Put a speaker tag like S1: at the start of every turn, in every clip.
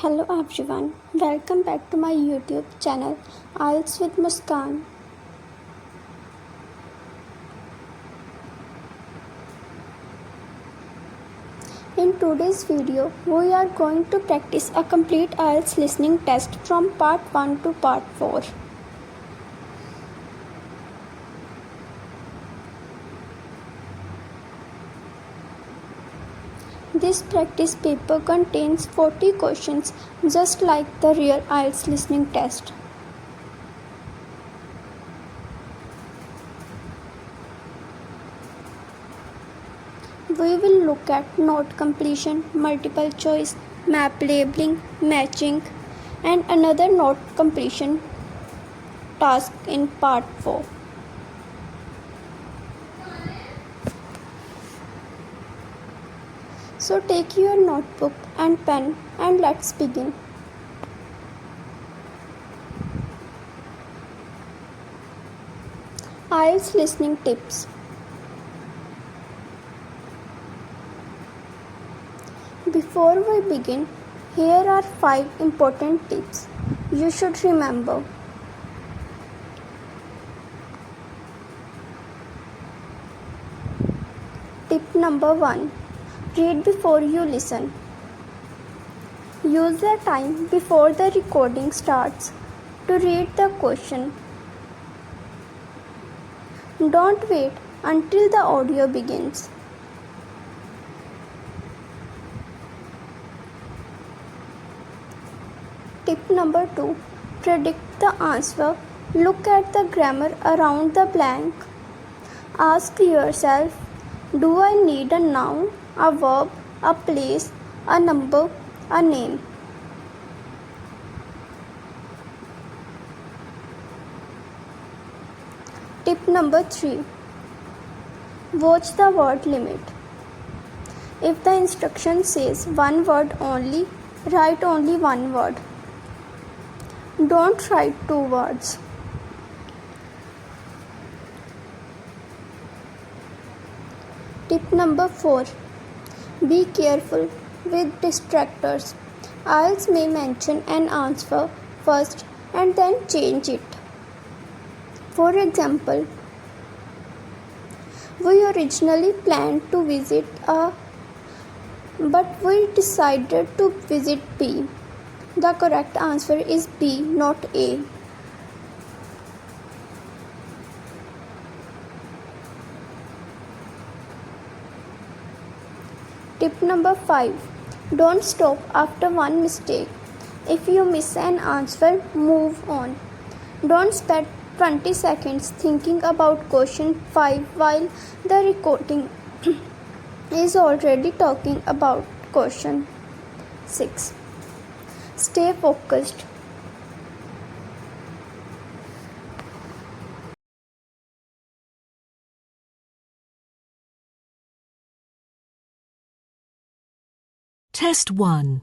S1: Hello everyone, welcome back to my YouTube channel IELTS with Muskan. In today's video, we are going to practice a complete IELTS listening test from part 1 to part 4. This practice paper contains 40 questions just like the real IELTS listening test. We will look at note completion, multiple choice, map labeling, matching, and another note completion task in part 4. So take your notebook and pen and let's begin. IELTS listening tips. Before we begin, here are 5 important tips you should remember. Tip number 1. Read before you listen. Use the time before the recording starts to read the question. Don't wait until the audio begins. Tip number 2. Predict the answer. Look at the grammar around the blank. Ask yourself, do I need a noun, a verb, a place, a number, a name? Tip number 3. Watch the word limit. If the instruction says one word only, write only one word. Don't write 2 words. Tip number 4. Be careful with distractors. IELTS may mention an answer first and then change it. For example, we originally planned to visit A, but we decided to visit B. The correct answer is B, not A. Tip number 5. Don't stop after one mistake. If you miss an answer, move on. Don't spend 20 seconds thinking about question 5 while the recording is already talking about question 6. Stay focused.
S2: Test 1.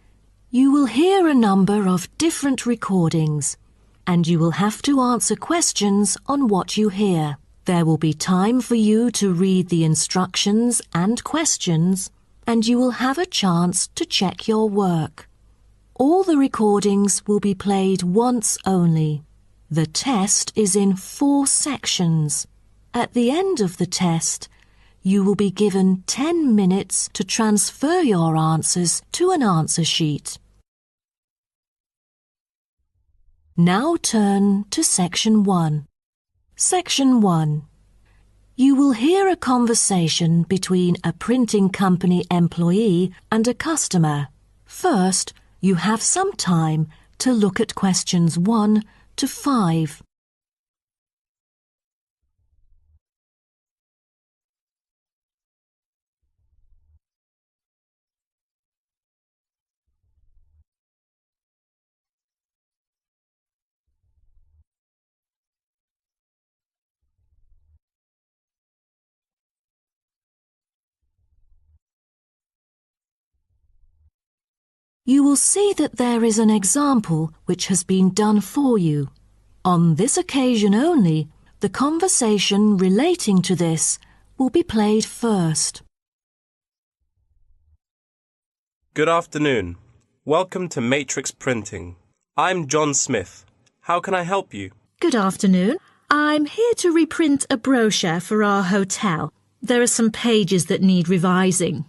S2: You will hear a number of different recordings, and you will have to answer questions on what you hear. There will be time for you to read the instructions and questions, and you will have a chance to check your work. All the recordings will be played once only. The test is in 4 sections. At the end of the test, you will be given 10 minutes to transfer your answers to an answer sheet. Now turn to Section 1. Section 1. You will hear a conversation between a printing company employee and a customer. First, you have some time to look at questions 1 to 5. You will see that there is an example which has been done for you. On this occasion only, the conversation relating to this will be played first.
S3: Good afternoon. Welcome to Matrix Printing. I'm John Smith. How can I help you?
S2: Good afternoon. I'm here to reprint a brochure for our hotel. There are some pages that need revising.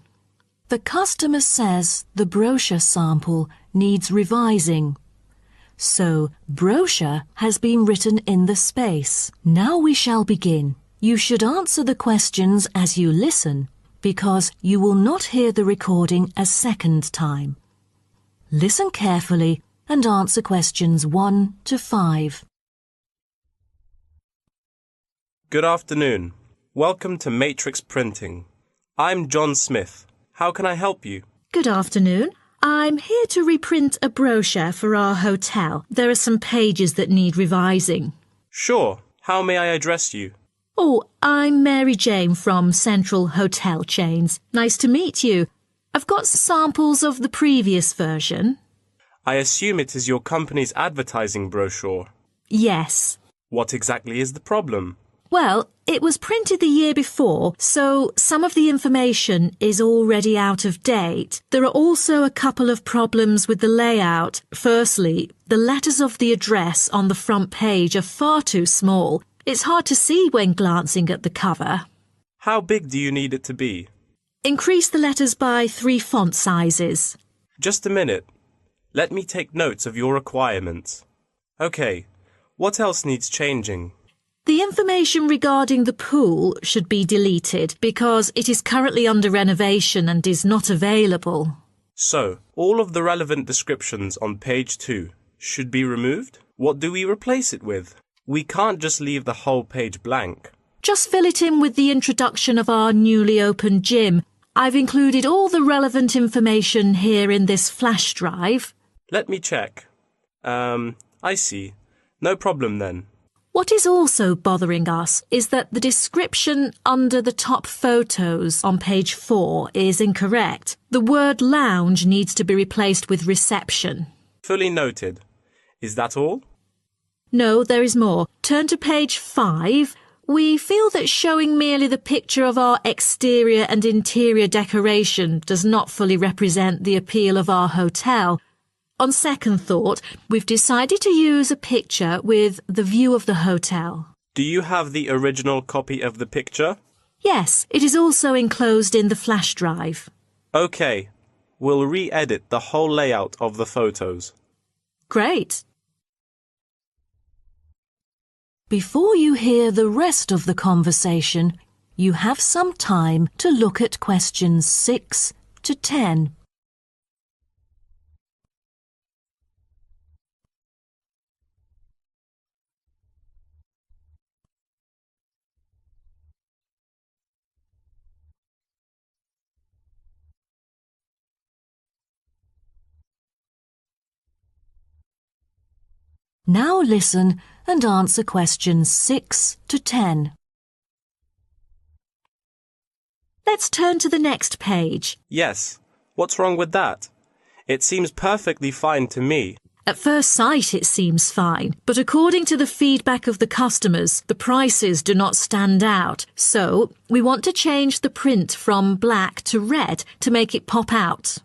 S2: The customer says the brochure sample needs revising. So, brochure has been written in the space. Now we shall begin. You should answer the questions as you listen, because you will not hear the recording a second time. Listen carefully and answer questions 1 to 5.
S3: Good afternoon. Welcome to Matrix Printing. I'm John Smith. How can I help you?
S2: Good afternoon. I'm here to reprint a brochure for our hotel. There are some pages that need revising.
S3: Sure. How may I address you?
S2: Oh, I'm Mary Jane from Central Hotel Chains. Nice to meet you. I've got samples of the previous version.
S3: I assume it is your company's advertising brochure.
S2: Yes.
S3: What exactly is the problem?
S2: Well, it was printed the year before, so some of the information is already out of date. There are also a couple of problems with the layout. Firstly, the letters of the address on the front page are far too small. It's hard to see when glancing at the cover.
S3: How big do you need it to be?
S2: Increase the letters by 3 font sizes.
S3: Just a minute. Let me take notes of your requirements. Okay. What else needs changing?
S2: The information regarding the pool should be deleted because it is currently under renovation and is not available.
S3: So, all of the relevant descriptions on page 2 should be removed? What do we replace it with? We can't just leave the whole page blank.
S2: Just fill it in with the introduction of our newly opened gym. I've included all the relevant information here in this flash drive.
S3: Let me check. I see. No problem then.
S2: What is also bothering us is that the description under the top photos on page 4 is incorrect. The word lounge needs to be replaced with reception.
S3: Fully noted. Is that all?
S2: No, there is more. Turn to page 5. We feel that showing merely the picture of our exterior and interior decoration does not fully represent the appeal of our hotel. On second thought, we've decided to use a picture with the view of the hotel.
S3: Do you have the original copy of the picture?
S2: Yes, it is also enclosed in the flash drive.
S3: Okay. We'll re-edit the whole layout of the photos.
S2: Great. Before you hear the rest of the conversation, you have some time to look at questions 6 to 10. Now listen and answer questions 6 to 10. Let's turn to the next page.
S3: Yes. What's wrong with that? It seems perfectly fine to me.
S2: At first sight it seems fine, but according to the feedback of the customers, the prices do not stand out. So, we want to change the print from black to red to make it pop out.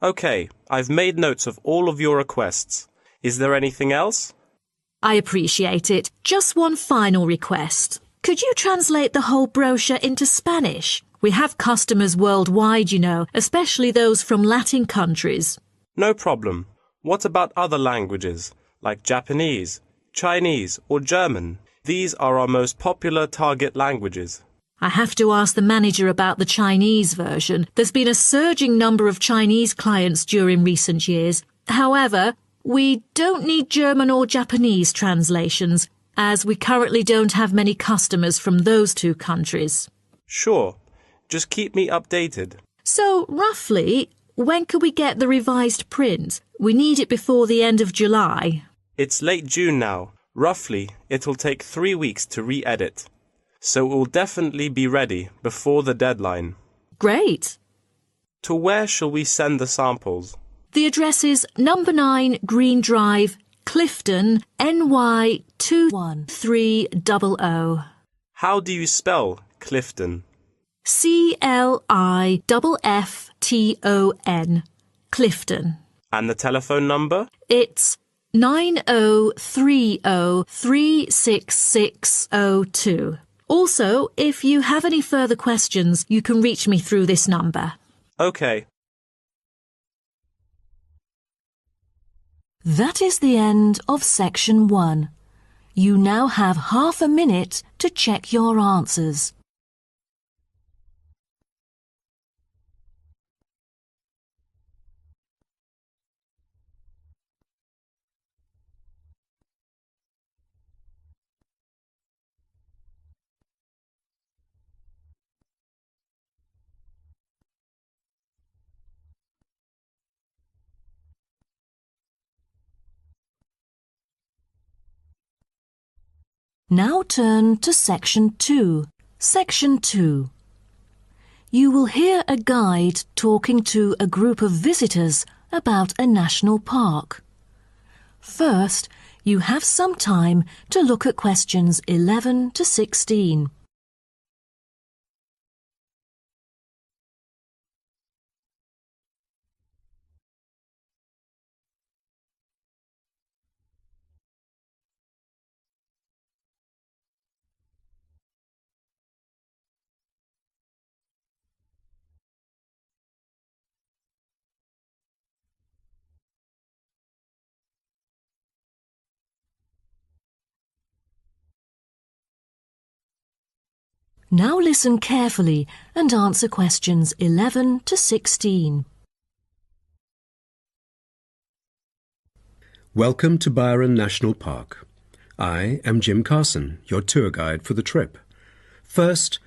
S3: Okay, I've made notes of all of your requests. Is there anything else?
S2: I appreciate it. Just one final request. Could you translate the whole brochure into Spanish? We have customers worldwide, you know, especially those from Latin countries.
S3: No problem. What about other languages, like Japanese, Chinese, or German? These are our most popular target languages.
S2: I have to ask the manager about the Chinese version. There's been a surging number of Chinese clients during recent years. However, we don't need German or Japanese translations, as we currently don't have many customers from those two countries.
S3: Sure. Just keep me updated.
S2: So, roughly, when could we get the revised print? We need it before the end of July.
S3: It's late June now. Roughly, it'll take 3 weeks to re-edit. So it will definitely be ready before the deadline.
S2: Great.
S3: To where shall we send the samples?
S2: The address is number 9 Green Drive, Clifton, NY 21300.
S3: How do you spell Clifton?
S2: CLIFFTON, Clifton.
S3: And the telephone number?
S2: It's 9030366602. Also, if you have any further questions, you can reach me through this number.
S3: Okay.
S2: That is the end of section 1. You now have half a minute to check your answers. Now turn to section 2. Section 2. You will hear a guide talking to a group of visitors about a national park. First, you have some time to look at questions 11 to 16. Now listen carefully and answer questions 11 to 16.
S4: Welcome to Byron National Park. I am Jim Carson, your tour guide for the trip. First,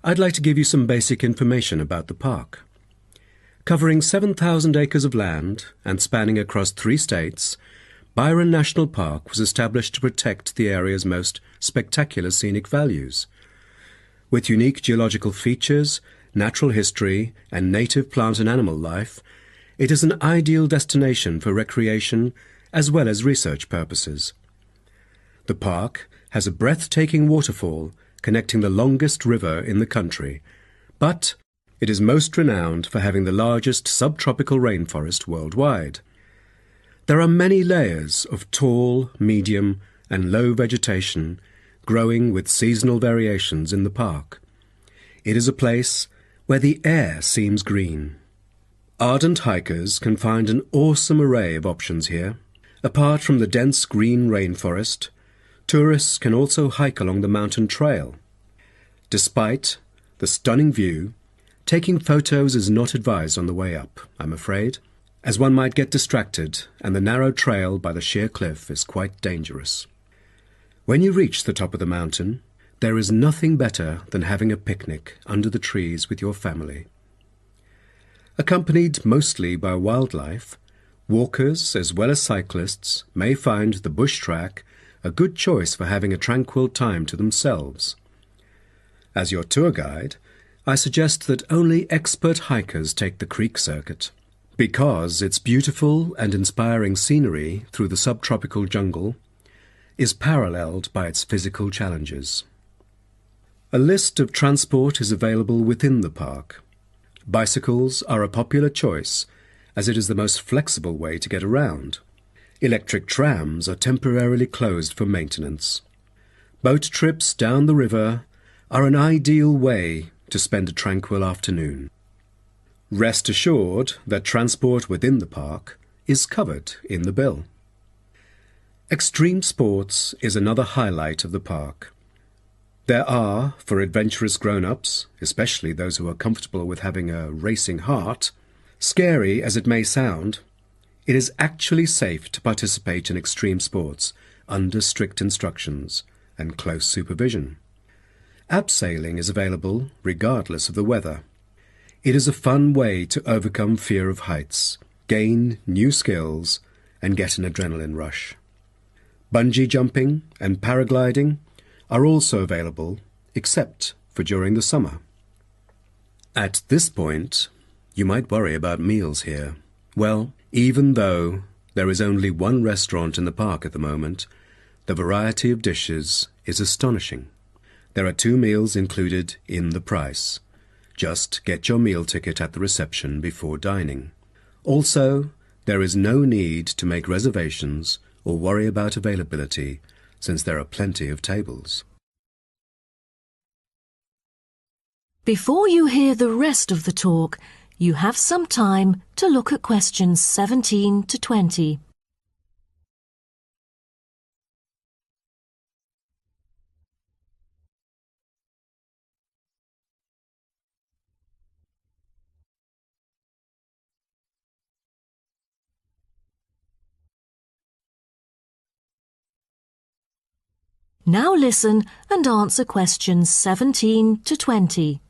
S4: I'd like to give you some basic information about the park. Covering 7,000 acres of land and spanning across 3 states, Byron National Park was established to protect the area's most spectacular scenic values. With unique geological features, natural history, and native plant and animal life, it is an ideal destination for recreation as well as research purposes. The park has a breathtaking waterfall connecting the longest river in the country, but it is most renowned for having the largest subtropical rainforest worldwide. There are many layers of tall, medium, and low vegetation growing with seasonal variations in the park. It is a place where the air seems green. Ardent hikers can find an awesome array of options here. Apart from the dense green rainforest, tourists can also hike along the mountain trail. Despite the stunning view, taking photos is not advised on the way up, I'm afraid, as one might get distracted and the narrow trail by the sheer cliff is quite dangerous. When you reach the top of the mountain, there is nothing better than having a picnic under the trees with your family. Accompanied mostly by wildlife, walkers as well as cyclists may find the bush track a good choice for having a tranquil time to themselves. As your tour guide, I suggest that only expert hikers take the creek circuit, because its beautiful and inspiring scenery through the subtropical jungle is paralleled by its physical challenges. A list of transport is available within the park. Bicycles are a popular choice as it is the most flexible way to get around. Electric trams are temporarily closed for maintenance. Boat trips down the river are an ideal way to spend a tranquil afternoon. Rest assured that transport within the park is covered in the bill. Extreme sports is another highlight of the park. There are, for adventurous grown-ups, especially those who are comfortable with having a racing heart, scary as it may sound, it is actually safe to participate in extreme sports under strict instructions and close supervision. Abseiling is available regardless of the weather. It is a fun way to overcome fear of heights, gain new skills, and get an adrenaline rush. Bungee jumping and paragliding are also available, except for during the summer. At this point, you might worry about meals here. Well, even though there is only one restaurant in the park at the moment, the variety of dishes is astonishing. There are 2 meals included in the price. Just get your meal ticket at the reception before dining. Also, There is no need to make reservations or worry about availability, since there are plenty of tables.
S2: Before you hear the rest of the talk, you have some time to look at questions 17 to 20. Now listen and answer questions 17 to 20.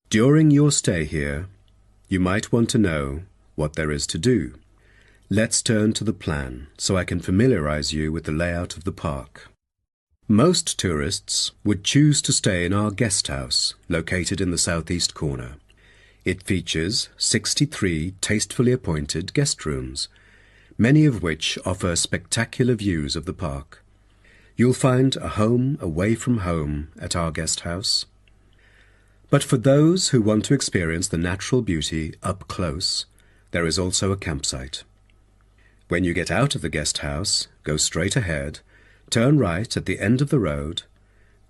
S4: During your stay here, you might want to know what there is to do. Let's turn to the plan so I can familiarize you with the layout of the park. Most tourists would choose to stay in our guest house, located in the southeast corner. It features 63 tastefully appointed guest rooms, many of which offer spectacular views of the park. You'll find a home away from home at our guest house. But for those who want to experience the natural beauty up close, there is also a campsite. When you get out of the guest house, go straight ahead, turn right at the end of the road.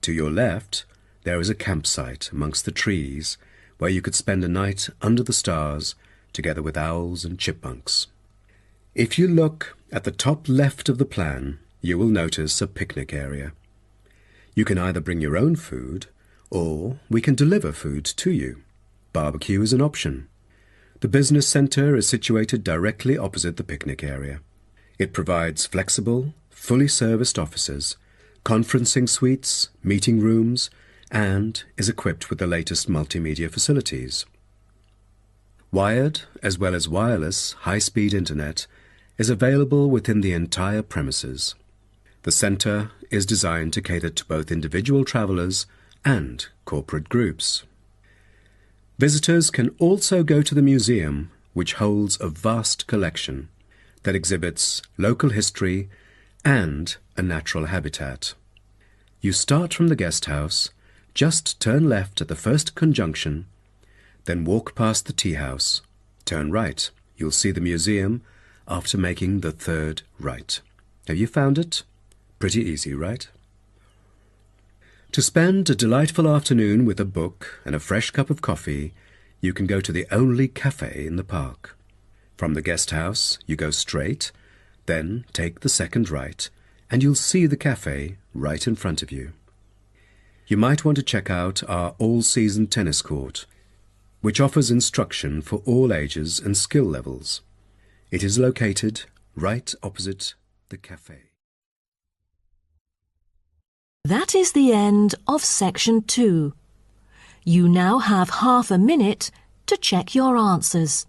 S4: To your left, there is a campsite amongst the trees where you could spend a night under the stars together with owls and chipmunks. If you look at the top left of the plan, you will notice a picnic area. You can either bring your own food, or we can deliver food to you. Barbecue is an option. The business centre is situated directly opposite the picnic area. It provides flexible, fully serviced offices, conferencing suites, meeting rooms, and is equipped with the latest multimedia facilities. Wired, as well as wireless, high-speed internet is available within the entire premises. The centre is designed to cater to both individual travellers and corporate groups. Visitors can also go to the museum, which holds a vast collection that exhibits local history and a natural habitat. You start from the guest house, just turn left at the first conjunction, then walk past the tea house. Turn right. You'll see the museum after making the third right. Have you found it? Pretty easy, right? To spend a delightful afternoon with a book and a fresh cup of coffee, you can go to the only cafe in the park. From the guest house, you go straight, then take the second right, and you'll see the cafe right in front of you. You might want to check out our all-season tennis court, which offers instruction for all ages and skill levels. It is located right opposite the cafe.
S2: That is the end of section 2. You now have half a minute to check your answers.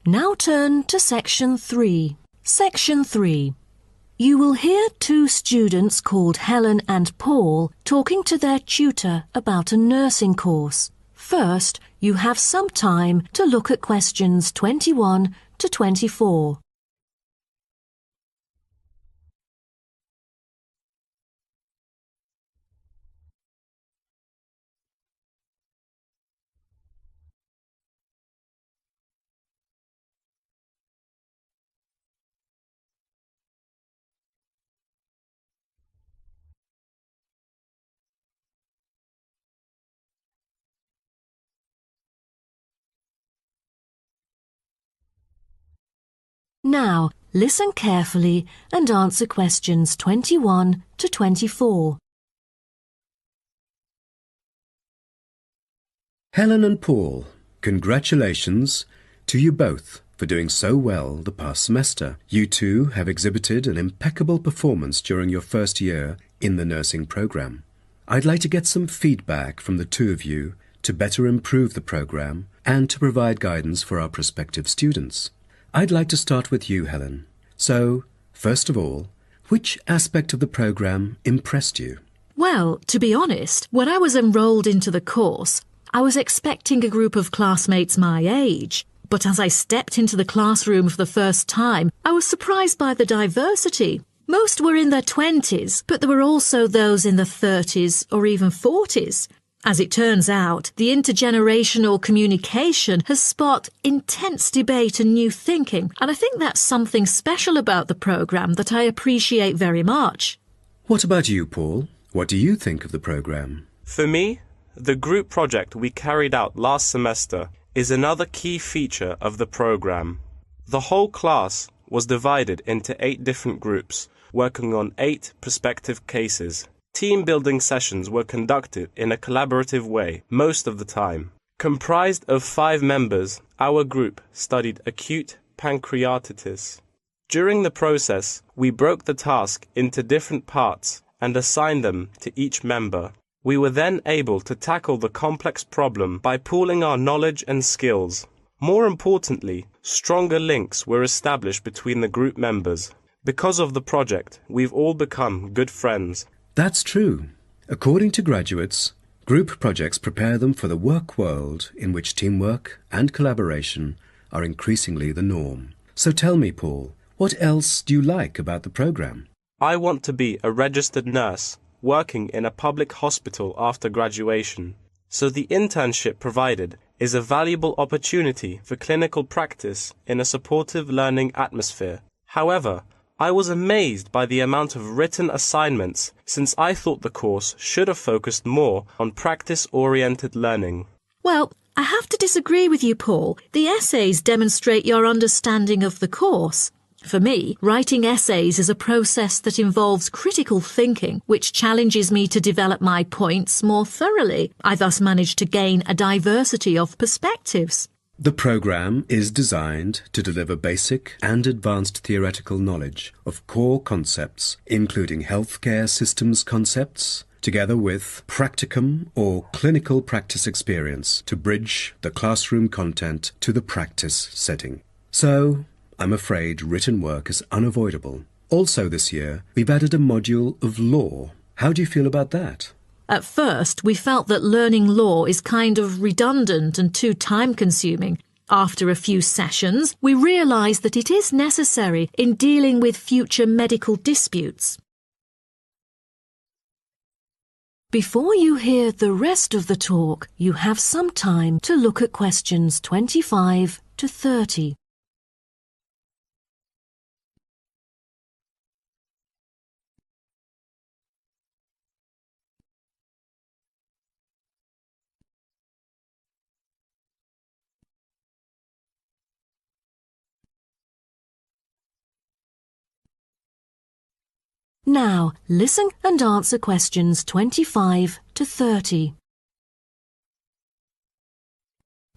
S2: Now turn to section 3. Section 3. You will hear two students called Helen and Paul talking to their tutor about a nursing course. First, you have some time to look at questions 21 to 24. Now, listen carefully and answer questions 21 to 24.
S4: Helen and Paul, congratulations to you both for doing so well the past semester. You two have exhibited an impeccable performance during your first year in the nursing program. I'd like to get some feedback from the two of you to better improve the program and to provide guidance for our prospective students. I'd like to start with you, Helen. So, first of all, which aspect of the program impressed you?
S2: Well, to be honest, when I was enrolled into the course, I was expecting a group of classmates my age. But as I stepped into the classroom for the first time, I was surprised by the diversity. Most were in their 20s, but there were also those in their 30s or even 40s. As it turns out, the intergenerational communication has sparked intense debate and new thinking, and I think that's something special about the programme that I appreciate very much.
S4: What about you, Paul? What do you think of the program?
S3: For me, the group project we carried out last semester is another key feature of the program. The whole class was divided into 8 different groups, working on 8 prospective cases. Team-building sessions were conducted in a collaborative way most of the time. Comprised of 5 members, our group studied acute pancreatitis. During the process, we broke the task into different parts and assigned them to each member. We were then able to tackle the complex problem by pooling our knowledge and skills. More importantly, stronger links were established between the group members. Because of the project, we've all become good friends.
S4: That's true. According to graduates, group projects prepare them for the work world in which teamwork and collaboration are increasingly the norm. So tell me, Paul, what else do you like about the program?
S3: I want to be a registered nurse working in a public hospital after graduation. So the internship provided is a valuable opportunity for clinical practice in a supportive learning atmosphere. However, I was amazed by the amount of written assignments, since I thought the course should have focused more on practice-oriented learning.
S2: Well, I have to disagree with you, Paul. The essays demonstrate your understanding of the course. For me, writing essays is a process that involves critical thinking, which challenges me to develop my points more thoroughly. I thus managed to gain a diversity of perspectives.
S4: The program is designed to deliver basic and advanced theoretical knowledge of core concepts, including healthcare systems concepts, together with practicum or clinical practice experience to bridge the classroom content to the practice setting. So, I'm afraid written work is unavoidable. Also this year, we've added a module of law. How do you feel about that?
S2: At first, we felt that learning law is kind of redundant and too time-consuming. After a few sessions, we realised that it is necessary in dealing with future medical disputes. Before you hear the rest of the talk, you have some time to look at questions 25 to 30. Now, listen and answer questions 25 to 30.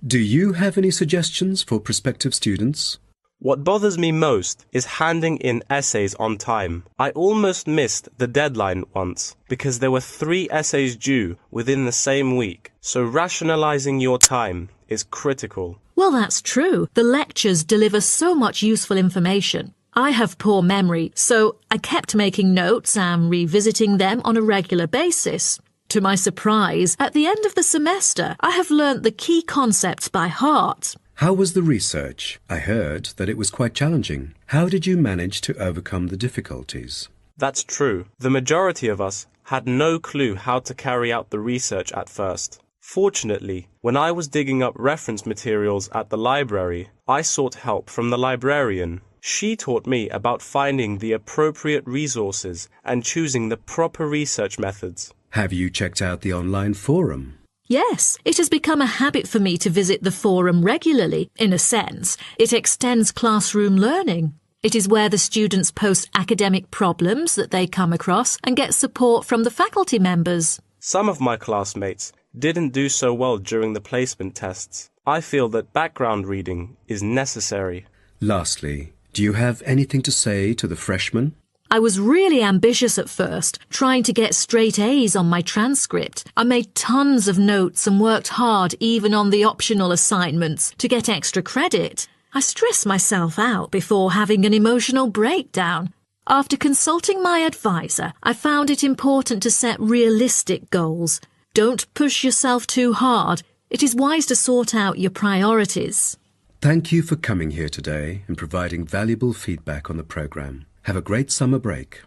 S4: Do you have any suggestions for prospective students?
S3: What bothers me most is handing in essays on time. I almost missed the deadline once because there were 3 essays due within the same week, so rationalizing your time is critical.
S2: Well, that's true. The lectures deliver so much useful information. I have poor memory, so I kept making notes and revisiting them on a regular basis. To my surprise, at the end of the semester, I have learnt the key concepts by heart.
S4: How was the research? I heard that it was quite challenging. How did you manage to overcome the difficulties?
S3: That's true. The majority of us had no clue how to carry out the research at first. Fortunately, when I was digging up reference materials at the library, I sought help from the librarian. She taught me about finding the appropriate resources and choosing the proper research methods.
S4: Have you checked out the online forum?
S2: Yes, it has become a habit for me to visit the forum regularly. In a sense, it extends classroom learning. It is where the students post academic problems that they come across and get support from the faculty members.
S3: Some of my classmates didn't do so well during the placement tests. I feel that background reading is necessary.
S4: Lastly, do you have anything to say to the freshmen?
S2: I was really ambitious at first, trying to get straight A's on my transcript. I made tons of notes and worked hard even on the optional assignments to get extra credit. I stressed myself out before having an emotional breakdown. After consulting my advisor, I found it important to set realistic goals. Don't push yourself too hard. It is wise to sort out your priorities.
S4: Thank you for coming here today and providing valuable feedback on the program. Have a great summer break.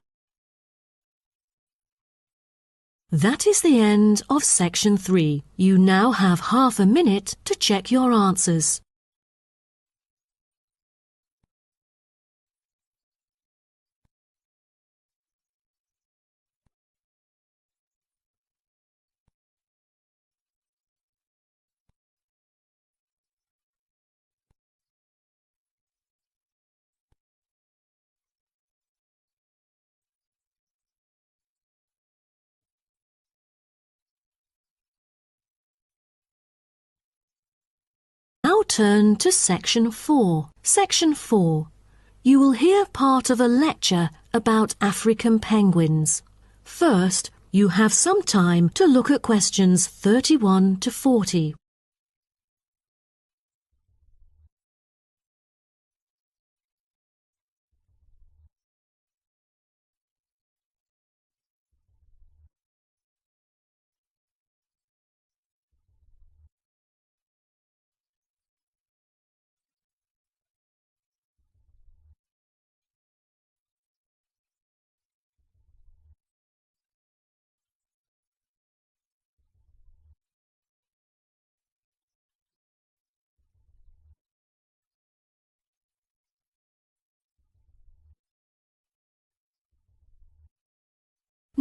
S2: That is the end of section 3. You now have half a minute to check your answers. Now turn to section 4. Section 4. You will hear part of a lecture about African penguins. First, you have some time to look at questions 31 to 40.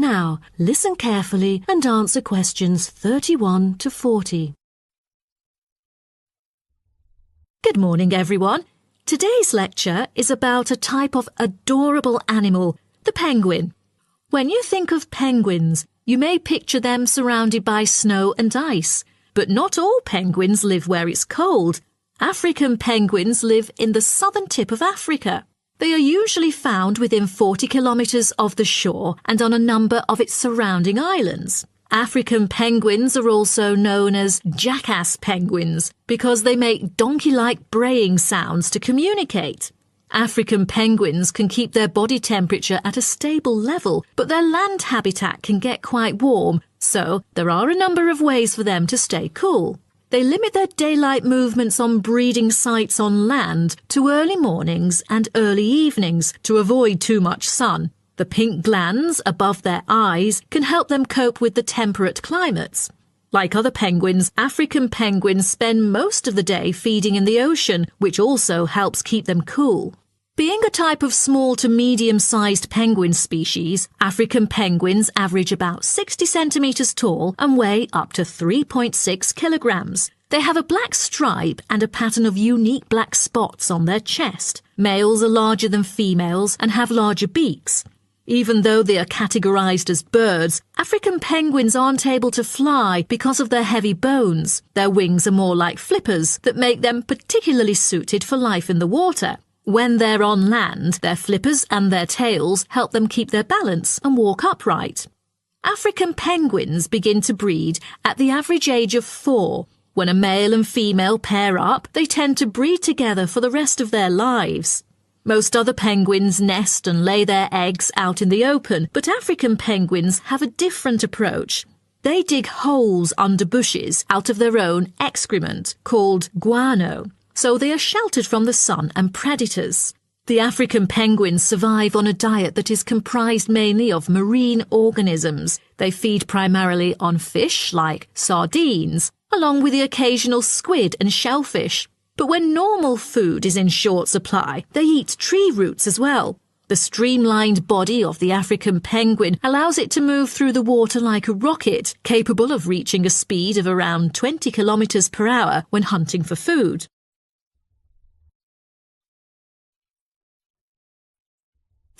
S2: Now, listen carefully and answer questions 31 to 40. Good morning, everyone. Today's lecture is about a type of adorable animal, the penguin. When you think of penguins, you may picture them surrounded by snow and ice. But not all penguins live where it's cold. African penguins live in the southern tip of Africa. They are usually found within 40 kilometres of the shore and on a number of its surrounding islands. African penguins are also known as jackass penguins because they make donkey-like braying sounds to communicate. African penguins can keep their body temperature at a stable level, but their land habitat can get quite warm, so there are a number of ways for them to stay cool. They limit their daylight movements on breeding sites on land to early mornings and early evenings to avoid too much sun. The pink glands above their eyes can help them cope with the temperate climates. Like other penguins, African penguins spend most of the day feeding in the ocean, which also helps keep them cool. Being a type of small to medium-sized penguin species, African penguins average about 60 centimetres tall and weigh up to 3.6 kilograms. They have a black stripe and a pattern of unique black spots on their chest. Males are larger than females and have larger beaks. Even though they are categorized as birds, African penguins aren't able to fly because of their heavy bones. Their wings are more like flippers that make them particularly suited for life in the water. When they're on land, their flippers and their tails help them keep their balance and walk upright. African penguins begin to breed at the average age of 4. When a male and female pair up, they tend to breed together for the rest of their lives. Most other penguins nest and lay their eggs out in the open, but African penguins have a different approach. They dig holes under bushes out of their own excrement, called guano, so they are sheltered from the sun and predators. The African penguins survive on a diet that is comprised mainly of marine organisms. They feed primarily on fish like sardines, along with the occasional squid and shellfish. But when normal food is in short supply, they eat tree roots as well. The streamlined body of the African penguin allows it to move through the water like a rocket, capable of reaching a speed of around 20 kilometers per hour when hunting for food.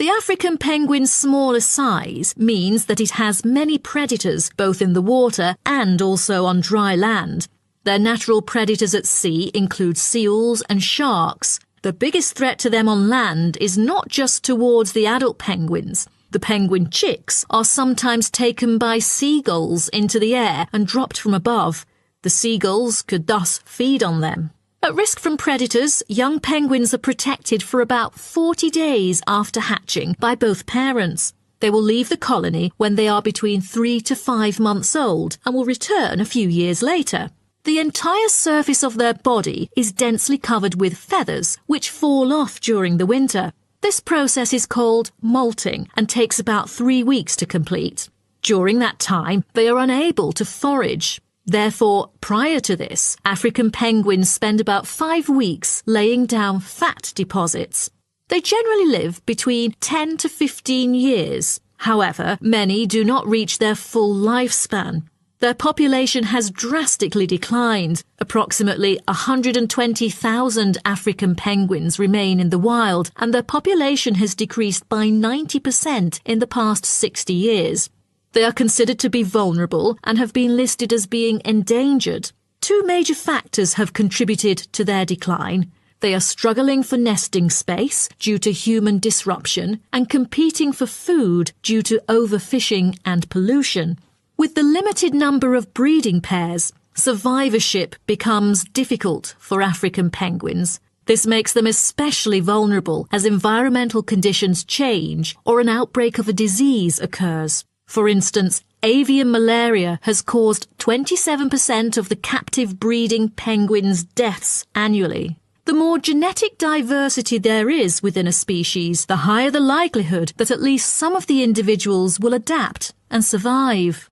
S2: The African penguin's smaller size means that it has many predators both in the water and also on dry land. Their natural predators at sea include seals and sharks. The biggest threat to them on land is not just towards the adult penguins. The penguin chicks are sometimes taken by seagulls into the air and dropped from above. The seagulls could thus feed on them. At risk from predators, young penguins are protected for about 40 days after hatching by both parents. They will leave the colony when they are between 3 to 5 months old and will return a few years later. The entire surface of their body is densely covered with feathers, which fall off during the winter. This process is called molting and takes about 3 weeks to complete. During that time, they are unable to forage. Therefore, prior to this, African penguins spend about 5 weeks laying down fat deposits. They generally live between 10 to 15 years. However, many do not reach their full lifespan. Their population has drastically declined. Approximately 120,000 African penguins remain in the wild, and their population has decreased by 90% in the past 60 years. They are considered to be vulnerable and have been listed as being endangered. 2 major factors have contributed to their decline. They are struggling for nesting space due to human disruption and competing for food due to overfishing and pollution. With the limited number of breeding pairs, survivorship becomes difficult for African penguins. This makes them especially vulnerable as environmental conditions change or an outbreak of a disease occurs. For instance, avian malaria has caused 27% of the captive breeding penguins' deaths annually. The more genetic diversity there is within a species, the higher the likelihood that at least some of the individuals will adapt and survive.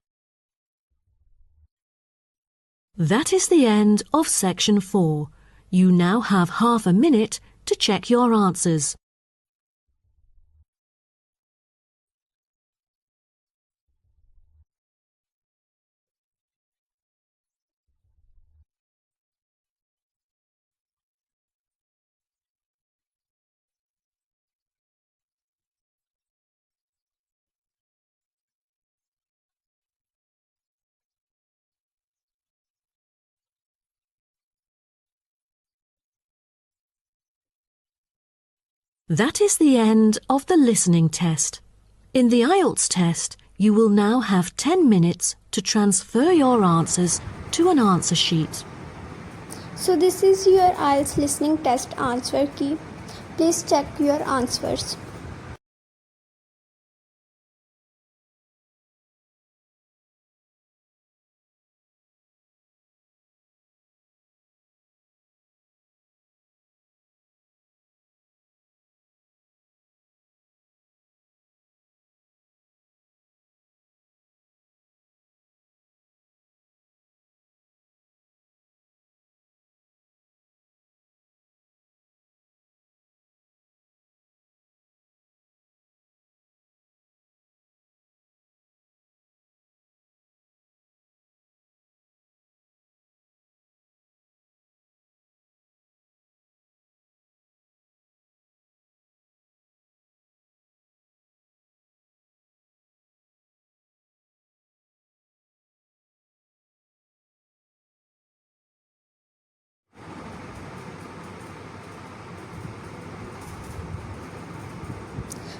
S2: That is the end of section 4. You now have half a minute to check your answers. That is the end of the listening test. In the IELTS test, you will now have 10 minutes to transfer your answers to an answer sheet.
S1: So this is your IELTS listening test answer key. Please check your answers.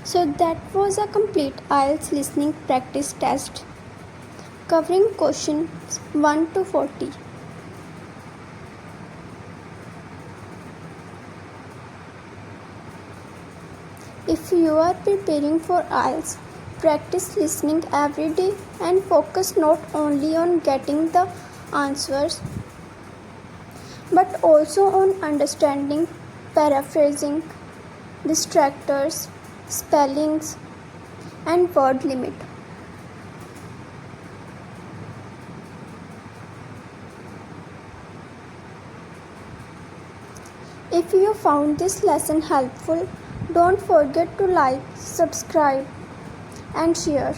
S1: So that was a complete IELTS listening practice test covering questions 1 to 40. If you are preparing for IELTS, practice listening every day and focus not only on getting the answers but also on understanding, paraphrasing, distractors, spellings, and word limit. If you found this lesson helpful, don't forget to like, subscribe, and share.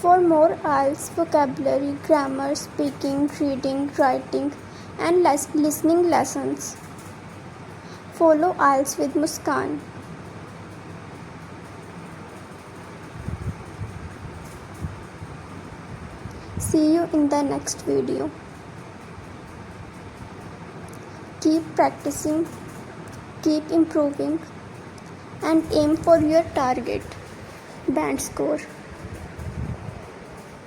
S1: For more IELTS vocabulary, grammar, speaking, reading, writing, and listening lessons, follow IELTS with Muskan. See you in the next video. Keep practicing, keep improving, and aim for your target band score.